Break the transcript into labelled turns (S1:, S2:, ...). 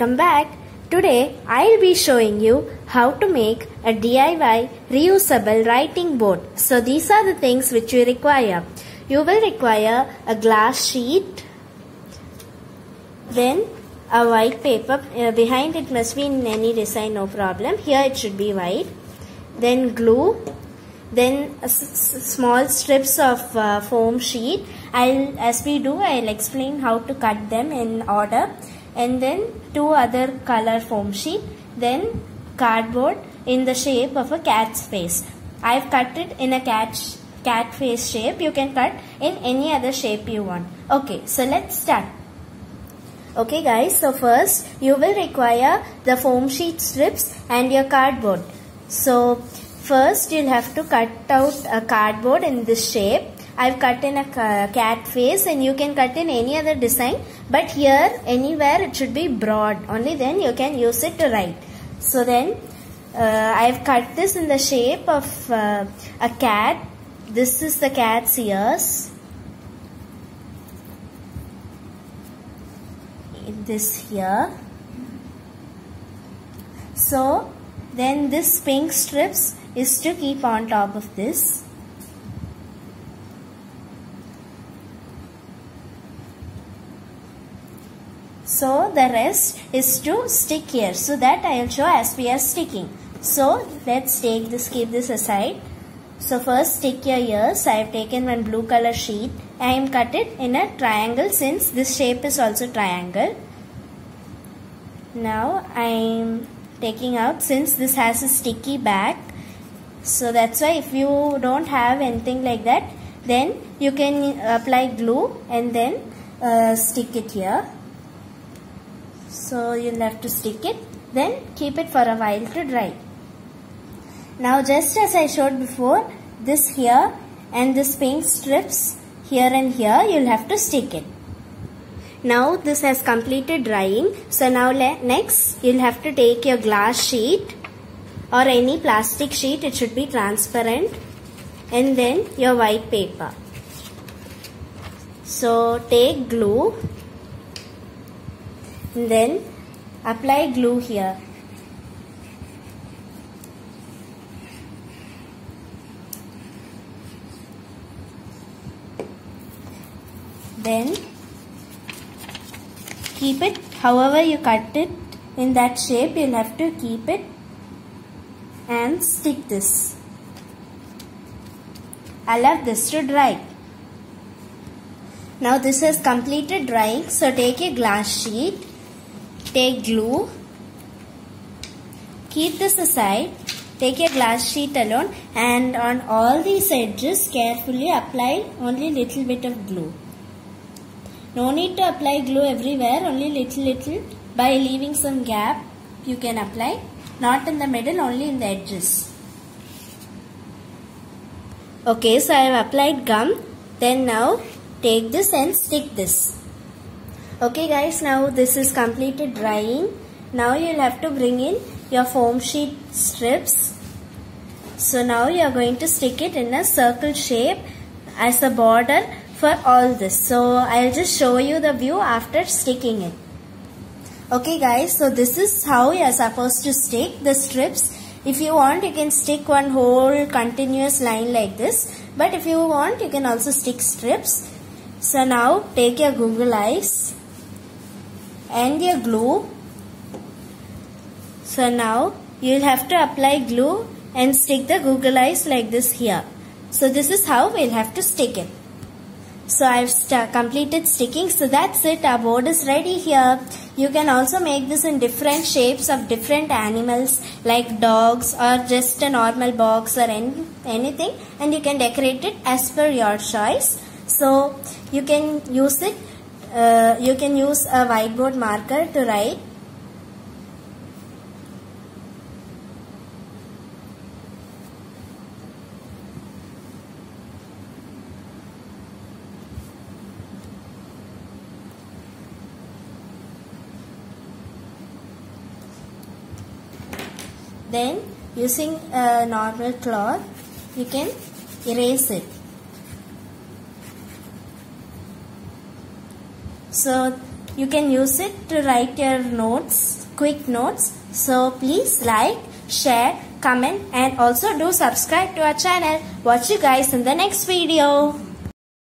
S1: welcome back. Today I'll be showing you how to make a DIY reusable writing board. So these are the things which you require. You will require a glass sheet, then a white paper. Behind it must be in any design, no problem. Here it should be white. Then glue. Then small strips of foam sheet. As we do, I'll explain how to cut them in order. And then 2 other color foam sheet. Then cardboard in the shape of a cat's face. I've cut it in a cat face shape. You can cut in any other shape you want. Okay, so let's start. Okay guys, so first you will require the foam sheet strips and your cardboard. So first you'll have to cut out a cardboard in this shape. I've cut in a cat face and you can cut in any other design, but here anywhere it should be broad, only then you can use it to write. So then I've cut this in the shape of a cat. This is the cat's ears. This here. So then this pink strips is to keep on top of this. So the rest is to stick here. So that I will show as we are sticking. So let's keep this aside. So first stick your ears. I have taken one blue color sheet. I am cut it in a triangle since this shape is also triangle. Now I am taking out, since this has a sticky back. So that's why if you don't have anything like that, then you can apply glue and then stick it here. So you'll have to stick it, then keep it for a while to dry. Now just as I showed before, this here and this pink strips here and here, you'll have to stick it. Now this has completed drying. So now next you'll have to take your glass sheet or any plastic sheet, it should be transparent, and then your white paper. So take glue and then apply glue here. Then keep it however you cut it in that shape, you'll have to keep it and stick this. Allow this to dry. Now this has completed drying, so take a glass sheet, take glue, keep this aside, take a glass sheet alone, and on all these edges carefully apply only little bit of glue. No need to apply glue everywhere, only little. By leaving some gap you can apply, not in the middle, only in the edges. Okay, so I have applied gum. Then now take this and stick this. Okay guys, now this is completed drying. Now you'll have to bring in your foam sheet strips. So now you are going to stick it in a circle shape as a border for all this. So I'll just show you the view after sticking it. Okay guys, so this is how you are supposed to stick the strips. If you want, you can stick one whole continuous line like this. But if you want, you can also stick strips. So now take your Google Eyes and your glue. So now you'll have to apply glue and stick the Google Eyes like this here. So this is how we'll have to stick it. So I've completed sticking. So that's it. Our board is ready here. You can also make this in different shapes of different animals like dogs or just a normal box or anything. And you can decorate it as per your choice. So you can use it. You can use a whiteboard marker to write. Then using a normal cloth, you can erase it. So You can use it to write your notes, quick notes. So please like, share, comment and also do subscribe to our channel. Watch you guys in the next video.